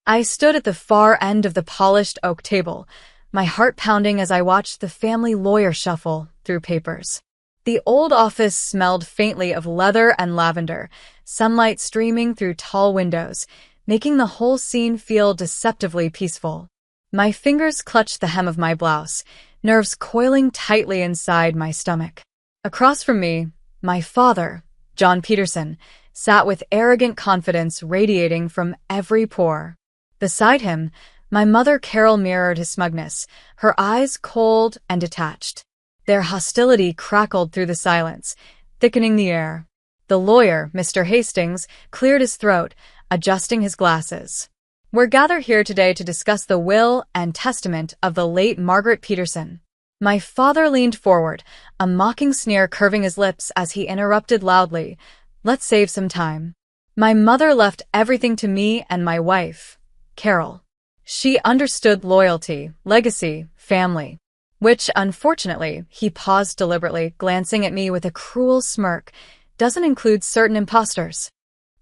I stood at the far end of the polished oak table, my heart pounding as I watched the family lawyer shuffle through papers. The old office smelled faintly of leather and lavender, sunlight streaming through tall windows, making the whole scene feel deceptively peaceful. My fingers clutched the hem of my blouse, nerves coiling tightly inside my stomach. Across from me, my father, John Peterson, sat with arrogant confidence radiating from every pore. Beside him, my mother Carol mirrored his smugness, her eyes cold and detached. Their hostility crackled through the silence, thickening the air. The lawyer, Mr. Hastings, cleared his throat, adjusting his glasses. "We're gathered here today to discuss the will and testament of the late Margaret Peterson." My father leaned forward, a mocking sneer curving his lips as he interrupted loudly, "Let's save some time. My mother left everything to me and my wife, Carol. She understood loyalty, legacy, family. Which, unfortunately," he paused deliberately, glancing at me with a cruel smirk, "doesn't include certain imposters."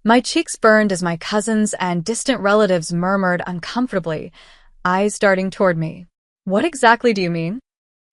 My cheeks burned as my cousins and distant relatives murmured uncomfortably, eyes darting toward me. "What exactly do you mean?"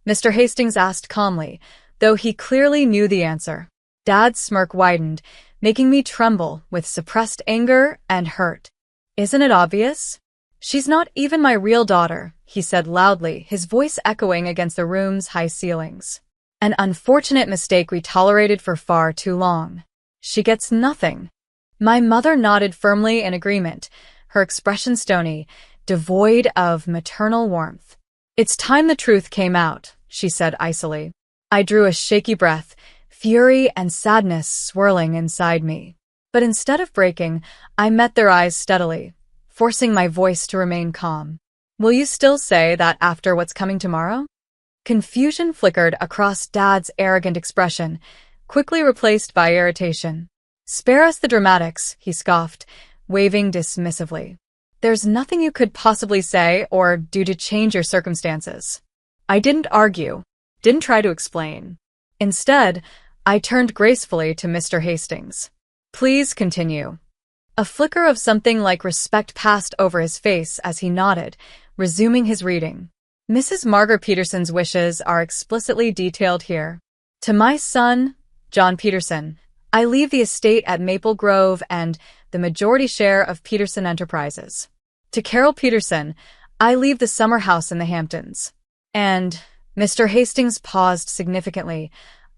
Mr. Hastings asked calmly, though he clearly knew the answer. Dad's smirk widened, making me tremble with suppressed anger and hurt. "Isn't it obvious? She's not even my real daughter," he said loudly, his voice echoing against the room's high ceilings. "An unfortunate mistake we tolerated for far too long. She gets nothing." My mother nodded firmly in agreement, her expression stony, devoid of maternal warmth. "It's time the truth came out," she said icily. I drew a shaky breath, fury and sadness swirling inside me. But instead of breaking, I met their eyes steadily, forcing my voice to remain calm. "Will you still say that after what's coming tomorrow?" Confusion flickered across Dad's arrogant expression, quickly replaced by irritation. "Spare us the dramatics," he scoffed, waving dismissively. "There's nothing you could possibly say or do to change your circumstances." I didn't argue, didn't try to explain. Instead, I turned gracefully to Mr. Hastings. "Please continue." A flicker of something like respect passed over his face as he nodded, resuming his reading. "Mrs. Margaret Peterson's wishes are explicitly detailed here. To my son, John Peterson, I leave the estate at Maple Grove and the majority share of Peterson Enterprises. To Carol Peterson, I leave the summer house in the Hamptons. And," Mr. Hastings paused significantly,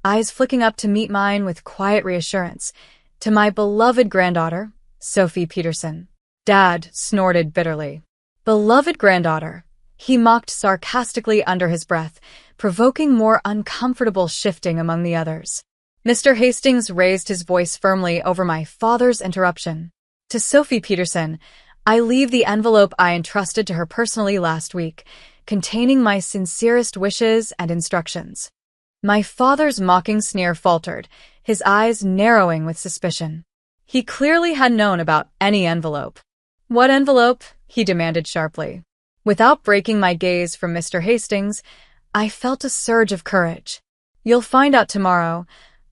eyes flicking up to meet mine with quiet reassurance, "to my beloved granddaughter, Sophie Peterson." Dad snorted bitterly. "Beloved granddaughter," he mocked sarcastically under his breath, provoking more uncomfortable shifting among the others. Mr. Hastings raised his voice firmly over my father's interruption. "To Sophie Peterson, I leave the envelope I entrusted to her personally last week, containing my sincerest wishes and instructions." My father's mocking sneer faltered, his eyes narrowing with suspicion. He clearly had known about any envelope. "What envelope?" he demanded sharply. Without breaking my gaze from Mr. Hastings, I felt a surge of courage. "You'll find out tomorrow,"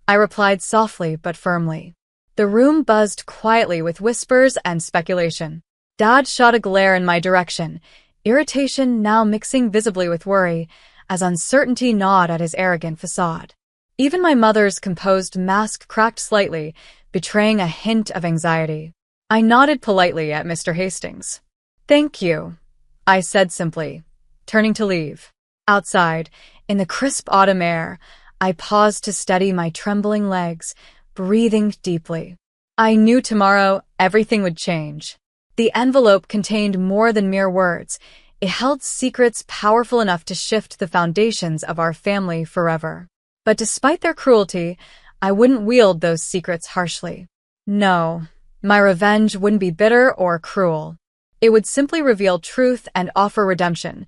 I replied softly but firmly. The room buzzed quietly with whispers and speculation. Dad shot a glare in my direction, irritation now mixing visibly with worry, as uncertainty gnawed at his arrogant facade. Even my mother's composed mask cracked slightly, betraying a hint of anxiety. I nodded politely at Mr. Hastings. "Thank you," I said simply, turning to leave. Outside, in the crisp autumn air, I paused to steady my trembling legs, breathing deeply. I knew tomorrow everything would change. The envelope contained more than mere words. It held secrets powerful enough to shift the foundations of our family forever. But despite their cruelty, I wouldn't wield those secrets harshly. No, my revenge wouldn't be bitter or cruel. It would simply reveal truth and offer redemption,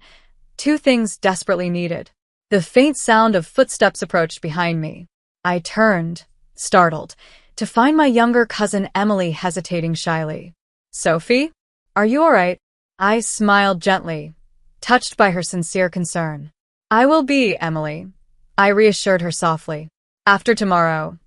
two things desperately needed. The faint sound of footsteps approached behind me. I turned, startled, to find my younger cousin Emily hesitating shyly. "Sophie? Are you all right?" I smiled gently, touched by her sincere concern. "I will be, Emily," I reassured her softly. "After tomorrow,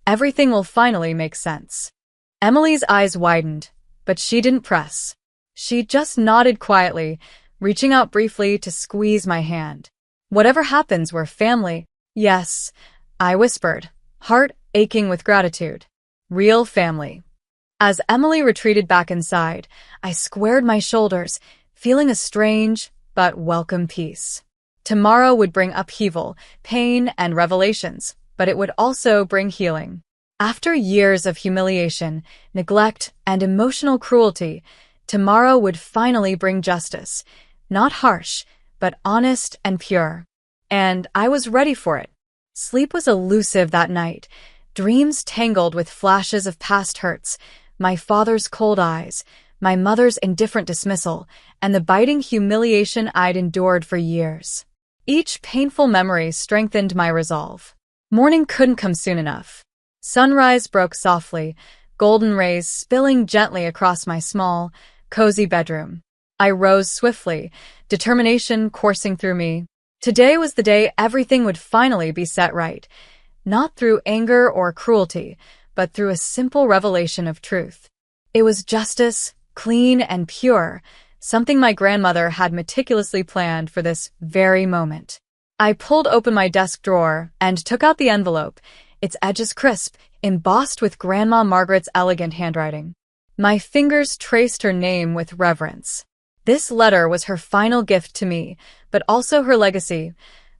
everything will finally make sense." Emily's eyes widened, but she didn't press. She just nodded quietly, reaching out briefly to squeeze my hand. Whatever happens, we're family. Yes, I whispered, heart aching with gratitude. Real family. As Emily retreated back inside, I squared my shoulders, feeling a strange but welcome peace. Tomorrow would bring upheaval, pain, and revelations, but it would also bring healing. After years of humiliation, neglect, and emotional cruelty, tomorrow would finally bring justice. Not harsh, but honest and pure. And I was ready for it. Sleep was elusive that night. Dreams tangled with flashes of past hurts, my father's cold eyes, my mother's indifferent dismissal, and the biting humiliation I'd endured for years. Each painful memory strengthened my resolve. Morning couldn't come soon enough. Sunrise broke softly, golden rays spilling gently across my small, cozy bedroom. I rose swiftly, determination coursing through me. Today was the day everything would finally be set right. Not through anger or cruelty, but through a simple revelation of truth. It was justice, clean and pure, something my grandmother had meticulously planned for this very moment. I pulled open my desk drawer and took out the envelope, its edges crisp, embossed with Grandma Margaret's elegant handwriting. My fingers traced her name with reverence. This letter was her final gift to me, but also her legacy,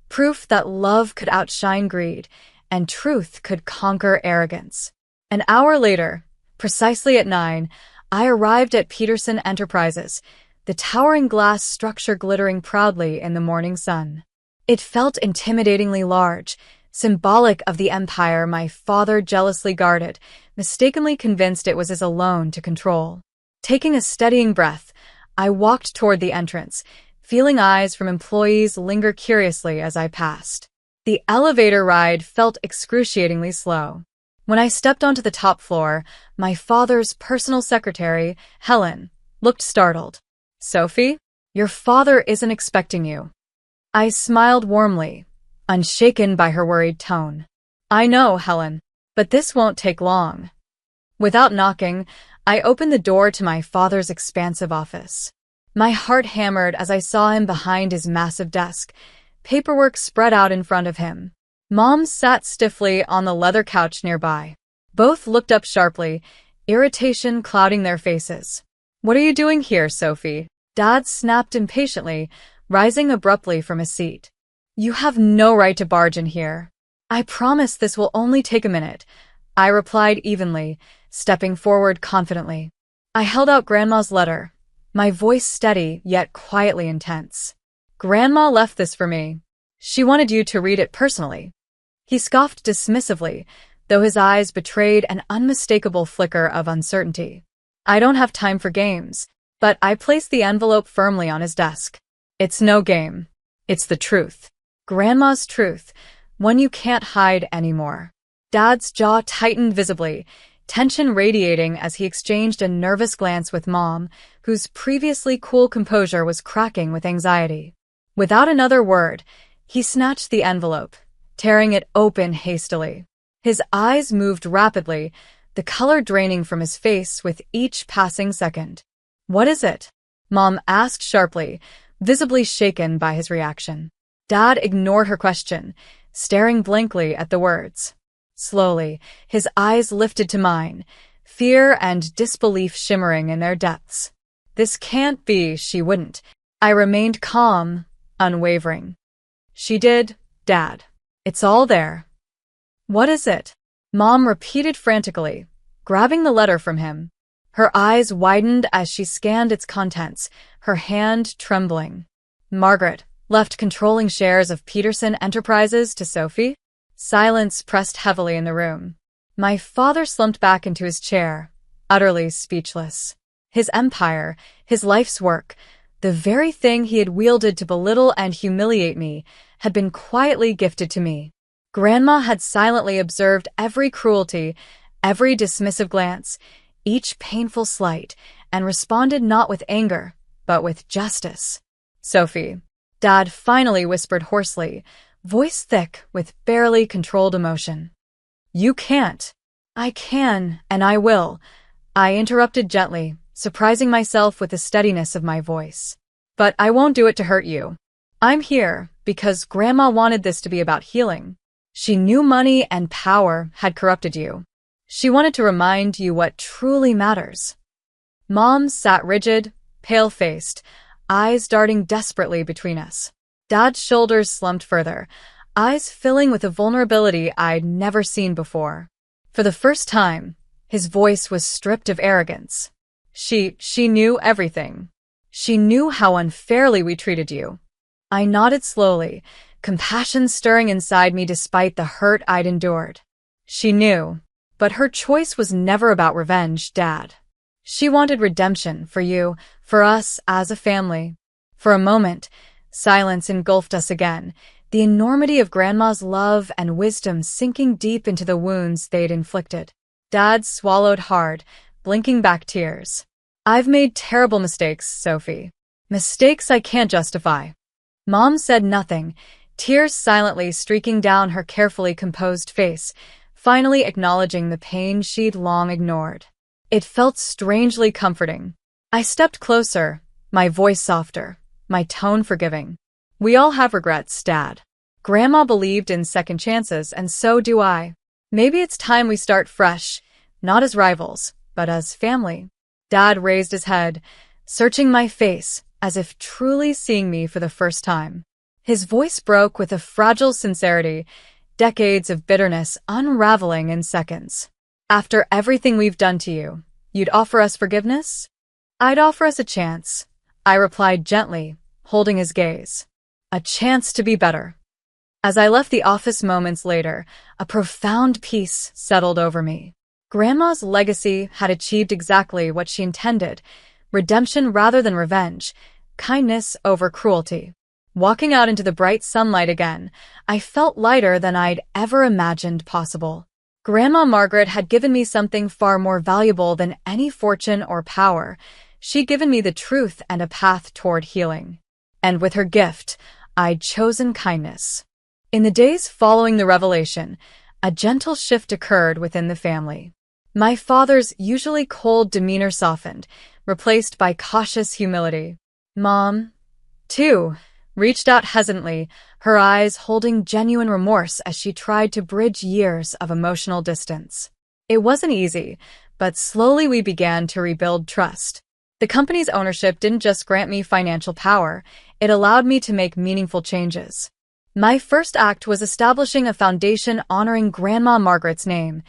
proof that love could outshine greed, and truth could conquer arrogance. An hour later, precisely at 9, I arrived at Peterson Enterprises, the towering glass structure glittering proudly in the morning sun. It felt intimidatingly large, symbolic of the empire my father jealously guarded, mistakenly convinced it was his alone to control. Taking a steadying breath, I walked toward the entrance, feeling eyes from employees linger curiously as I passed. The elevator ride felt excruciatingly slow. When I stepped onto the top floor, my father's personal secretary, Helen, looked startled. "Sophie, your father isn't expecting you." I smiled warmly, unshaken by her worried tone. "I know, Helen, but this won't take long." Without knocking, I opened the door to my father's expansive office. My heart hammered as I saw him behind his massive desk, paperwork spread out in front of him. Mom sat stiffly on the leather couch nearby. Both looked up sharply, irritation clouding their faces. "What are you doing here, Sophie?" Dad snapped impatiently, rising abruptly from his seat. "You have no right to barge in here." "I promise this will only take a minute," I replied evenly, stepping forward confidently. I held out Grandma's letter, my voice steady yet quietly intense. "Grandma left this for me. She wanted you to read it personally." He scoffed dismissively, though his eyes betrayed an unmistakable flicker of uncertainty. "I don't have time for games," but I placed the envelope firmly on his desk. "It's no game. It's the truth. Grandma's truth, one you can't hide anymore." Dad's jaw tightened visibly, tension radiating as he exchanged a nervous glance with Mom, whose previously cool composure was cracking with anxiety. Without another word, he snatched the envelope, tearing it open hastily. His eyes moved rapidly, the color draining from his face with each passing second. "What is it?" Mom asked sharply, visibly shaken by his reaction. Dad ignored her question, staring blankly at the words. Slowly, his eyes lifted to mine, fear and disbelief shimmering in their depths. "This can't be, she wouldn't." I remained calm, unwavering. "She did, Dad. It's all there." "What is it?" Mom repeated frantically, grabbing the letter from him. Her eyes widened as she scanned its contents, her hand trembling. "Margaret left controlling shares of Peterson Enterprises to Sophie?" Silence pressed heavily in the room. My father slumped back into his chair, utterly speechless. His empire, his life's work, the very thing he had wielded to belittle and humiliate me, had been quietly gifted to me. Grandma had silently observed every cruelty, every dismissive glance, each painful slight, and responded not with anger, but with justice. "Sophie," Dad finally whispered hoarsely, voice thick with barely controlled emotion. "You can't." "I can, and I will," I interrupted gently, surprising myself with the steadiness of my voice. But I won't do it to hurt you. I'm here because Grandma wanted this to be about healing. She knew money and power had corrupted you. She wanted to remind you what truly matters. Mom sat rigid, pale-faced, eyes darting desperately between us. Dad's shoulders slumped further, eyes filling with a vulnerability I'd never seen before. For the first time, his voice was stripped of arrogance. She knew everything. She knew how unfairly we treated you. I nodded slowly, compassion stirring inside me despite the hurt I'd endured. She knew, but her choice was never about revenge, Dad. She wanted redemption for you, for us as a family. For a moment, silence engulfed us again, the enormity of Grandma's love and wisdom sinking deep into the wounds they'd inflicted. Dad swallowed hard, blinking back tears. I've made terrible mistakes, Sophie. Mistakes I can't justify. Mom said nothing, tears silently streaking down her carefully composed face, finally acknowledging the pain she'd long ignored. It felt strangely comforting. I stepped closer, my voice softer, my tone forgiving. We all have regrets, Dad. Grandma believed in second chances, and so do I. Maybe it's time we start fresh, not as rivals, but as family. Dad raised his head, searching my face, as if truly seeing me for the first time. His voice broke with a fragile sincerity, decades of bitterness unraveling in seconds. After everything we've done to you, you'd offer us forgiveness? I'd offer us a chance, I replied gently, holding his gaze. A chance to be better. As I left the office moments later, a profound peace settled over me. Grandma's legacy had achieved exactly what she intended, redemption rather than revenge, kindness over cruelty. Walking out into the bright sunlight again, I felt lighter than I'd ever imagined possible. Grandma Margaret had given me something far more valuable than any fortune or power. She'd given me the truth and a path toward healing. And with her gift, I'd chosen kindness. In the days following the revelation, a gentle shift occurred within the family. My father's usually cold demeanor softened, replaced by cautious humility. Mom, too, reached out hesitantly, her eyes holding genuine remorse as she tried to bridge years of emotional distance. It wasn't easy, but slowly we began to rebuild trust. The company's ownership didn't just grant me financial power, it allowed me to make meaningful changes. My first act was establishing a foundation honoring Grandma Margaret's name,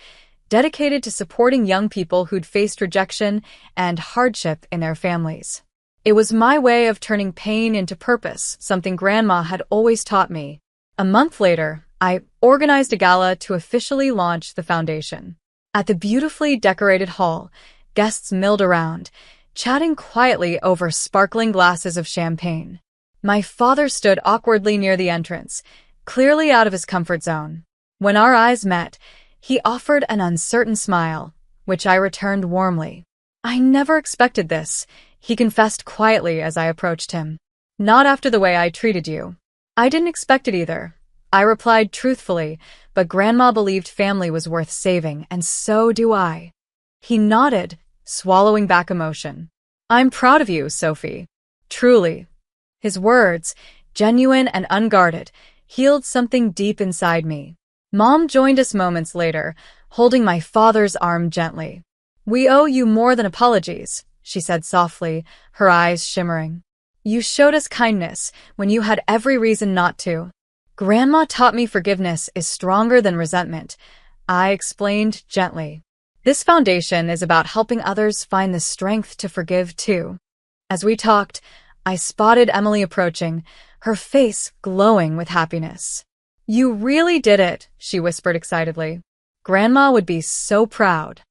dedicated to supporting young people who'd faced rejection and hardship in their families. It was my way of turning pain into purpose, something Grandma had always taught me. A month later, I organized a gala to officially launch the foundation. At the beautifully decorated hall, guests milled around, chatting quietly over sparkling glasses of champagne. My father stood awkwardly near the entrance, clearly out of his comfort zone. When our eyes met, he offered an uncertain smile, which I returned warmly. I never expected this, he confessed quietly as I approached him. Not after the way I treated you. I didn't expect it either, I replied truthfully, but Grandma believed family was worth saving, and so do I. He nodded, swallowing back emotion. I'm proud of you, Sophie. Truly. His words, genuine and unguarded, healed something deep inside me. Mom joined us moments later, holding my father's arm gently. We owe you more than apologies, she said softly, her eyes shimmering. You showed us kindness when you had every reason not to. Grandma taught me forgiveness is stronger than resentment, I explained gently. This foundation is about helping others find the strength to forgive too. As we talked, I spotted Emily approaching, her face glowing with happiness. You really did it, she whispered excitedly. Grandma would be so proud.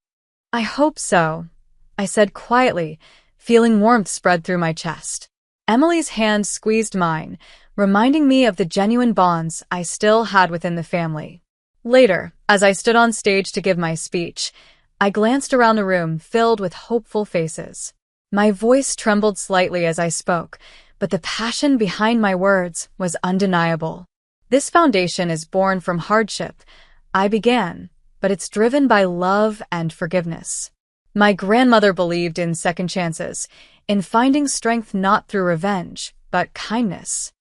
I hope so, I said quietly, feeling warmth spread through my chest. Emily's hand squeezed mine, reminding me of the genuine bonds I still had within the family. Later, as I stood on stage to give my speech, I glanced around the room filled with hopeful faces. My voice trembled slightly as I spoke, but the passion behind my words was undeniable. This foundation is born from hardship, I began, but it's driven by love and forgiveness. My grandmother believed in second chances, in finding strength not through revenge, but kindness.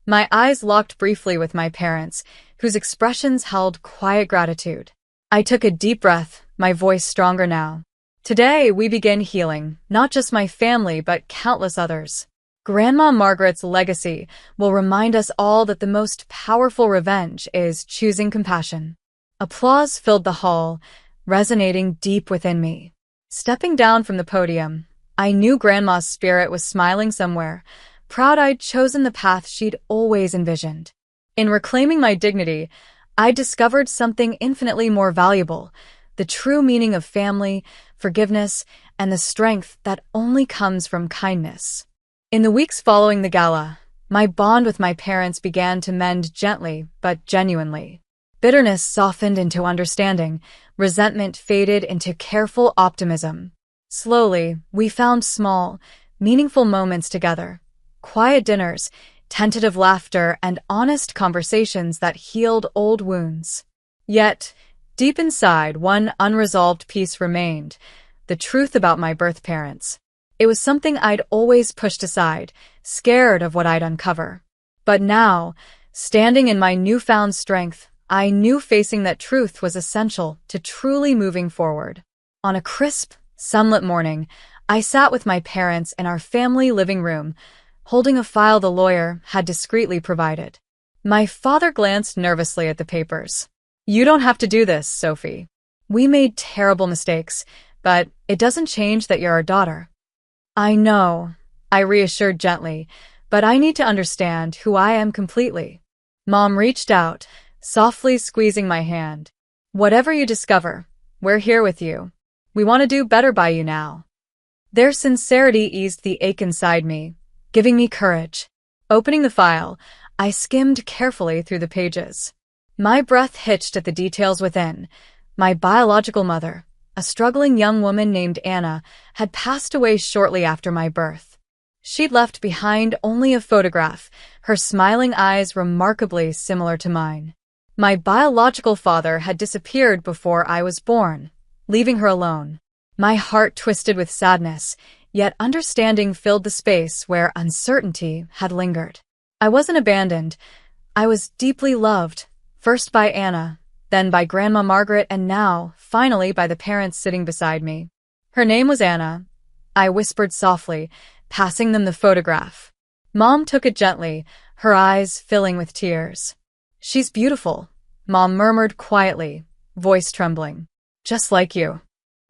My eyes locked briefly with my parents, whose expressions held quiet gratitude. I took a deep breath, my voice stronger now. Today, we begin healing, not just my family, but countless others. Grandma Margaret's legacy will remind us all that the most powerful revenge is choosing compassion. Applause filled the hall, resonating deep within me. Stepping down from the podium, I knew Grandma's spirit was smiling somewhere, proud I'd chosen the path she'd always envisioned. In reclaiming my dignity, I discovered something infinitely more valuable, the true meaning of family, forgiveness, and the strength that only comes from kindness. In the weeks following the gala, my bond with my parents began to mend gently but genuinely. Bitterness softened into understanding, resentment faded into careful optimism. Slowly, we found small, meaningful moments together. Quiet dinners, tentative laughter, and honest conversations that healed old wounds. Yet, deep inside, one unresolved piece remained, the truth about my birth parents. It was something I'd always pushed aside, scared of what I'd uncover. But now, standing in my newfound strength, I knew facing that truth was essential to truly moving forward. On a crisp, sunlit morning, I sat with my parents in our family living room, holding a file the lawyer had discreetly provided. My father glanced nervously at the papers. "You don't have to do this, Sophie. We made terrible mistakes, but it doesn't change that you're our daughter." "I know," I reassured gently, "but I need to understand who I am completely." Mom reached out, softly squeezing my hand. "Whatever you discover, we're here with you. We want to do better by you now." Their sincerity eased the ache inside me, giving me courage. Opening the file, I skimmed carefully through the pages. My breath hitched at the details within. My biological mother, a struggling young woman named Anna, had passed away shortly after my birth. She'd left behind only a photograph, her smiling eyes remarkably similar to mine. My biological father had disappeared before I was born, leaving her alone. My heart twisted with sadness, yet understanding filled the space where uncertainty had lingered. I wasn't abandoned. I was deeply loved, first by Anna, then by Grandma Margaret, and now, finally, by the parents sitting beside me. "Her name was Anna," I whispered softly, passing them the photograph. Mom took it gently, her eyes filling with tears. "She's beautiful," Mom murmured quietly, voice trembling. "Just like you."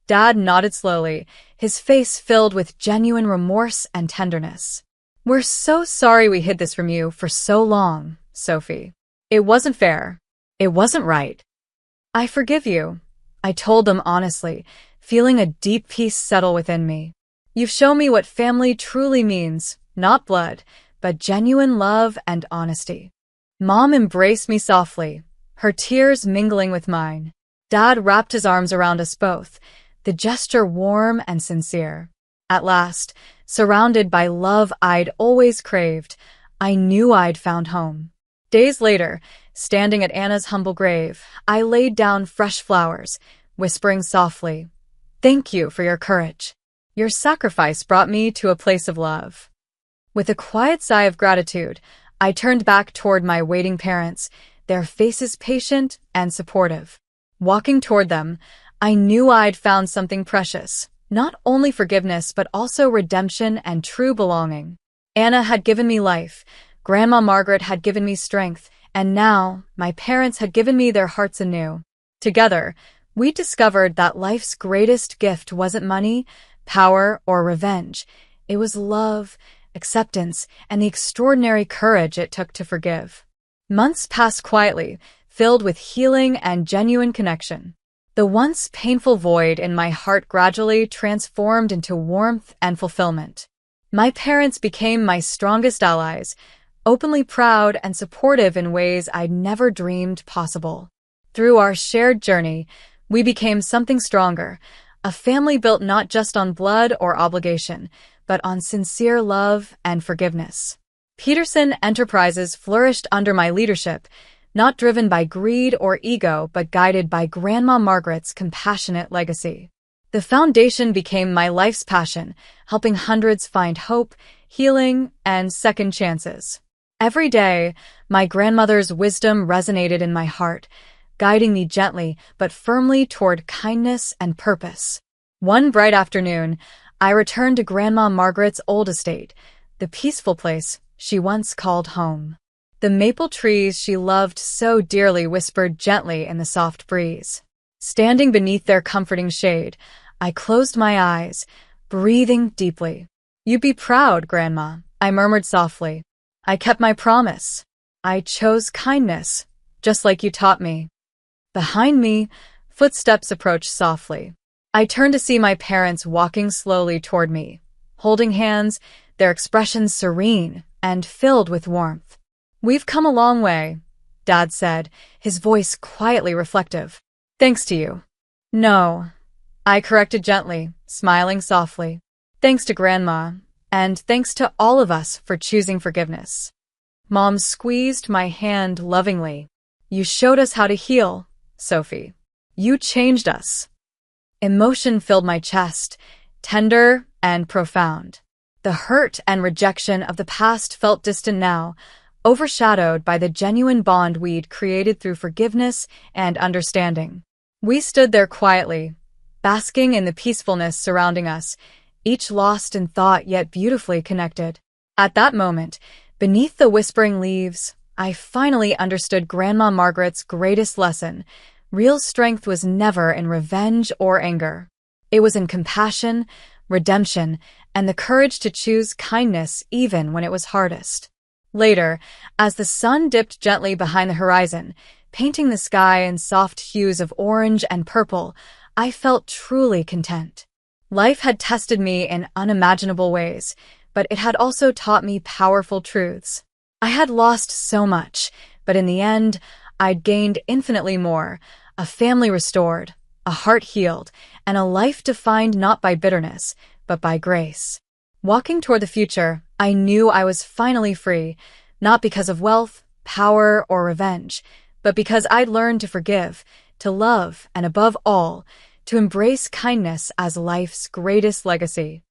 Dad nodded slowly, his face filled with genuine remorse and tenderness. "We're so sorry we hid this from you for so long, Sophie. It wasn't fair. It wasn't right." "I forgive you," I told them honestly, feeling a deep peace settle within me. "You've shown me what family truly means, not blood, but genuine love and honesty." Mom embraced me softly, her tears mingling with mine. Dad wrapped his arms around us both, the gesture warm and sincere. At last, surrounded by love I'd always craved, I knew I'd found home. Days later, standing at Anna's humble grave, I laid down fresh flowers, whispering softly, "Thank you for your courage. Your sacrifice brought me to a place of love." With a quiet sigh of gratitude, I turned back toward my waiting parents, their faces patient and supportive. Walking toward them, I knew I'd found something precious, not only forgiveness but also redemption and true belonging. Anna had given me life, Grandma Margaret had given me strength, and now my parents had given me their hearts anew. Together, we discovered that life's greatest gift wasn't money, power, or revenge. It was love, acceptance, and the extraordinary courage it took to forgive. Months passed quietly, filled with healing and genuine connection. The once painful void in my heart gradually transformed into warmth and fulfillment. My parents became my strongest allies, openly proud and supportive in ways I'd never dreamed possible. Through our shared journey, we became something stronger, a family built not just on blood or obligation, but on sincere love and forgiveness. Peterson Enterprises flourished under my leadership, not driven by greed or ego, but guided by Grandma Margaret's compassionate legacy. The foundation became my life's passion, helping hundreds find hope, healing, and second chances. Every day, my grandmother's wisdom resonated in my heart, guiding me gently but firmly toward kindness and purpose. One bright afternoon, I returned to Grandma Margaret's old estate, the peaceful place she once called home. The maple trees she loved so dearly whispered gently in the soft breeze. Standing beneath their comforting shade, I closed my eyes, breathing deeply. "You'd be proud, Grandma," I murmured softly. "I kept my promise. I chose kindness, just like you taught me." Behind me, footsteps approached softly. I turned to see my parents walking slowly toward me, holding hands, their expressions serene and filled with warmth. "We've come a long way," Dad said, his voice quietly reflective. "Thanks to you." "No," I corrected gently, smiling softly. "Thanks to Grandma, and thanks to all of us for choosing forgiveness." Mom squeezed my hand lovingly. "You showed us how to heal, Sophie. You changed us." Emotion filled my chest, tender and profound. The hurt and rejection of the past felt distant now, overshadowed by the genuine bond we'd created through forgiveness and understanding. We stood there quietly, basking in the peacefulness surrounding us, each lost in thought yet beautifully connected. At that moment, beneath the whispering leaves, I finally understood Grandma Margaret's greatest lesson. Real strength was never in revenge or anger. It was in compassion, redemption, and the courage to choose kindness even when it was hardest. Later, as the sun dipped gently behind the horizon, painting the sky in soft hues of orange and purple, I felt truly content. Life had tested me in unimaginable ways, but it had also taught me powerful truths. I had lost so much, but in the end, I'd gained infinitely more: a family restored, a heart healed, and a life defined not by bitterness, but by grace. Walking toward the future, I knew I was finally free, not because of wealth, power, or revenge, but because I'd learned to forgive, to love, and above all, to embrace kindness as life's greatest legacy.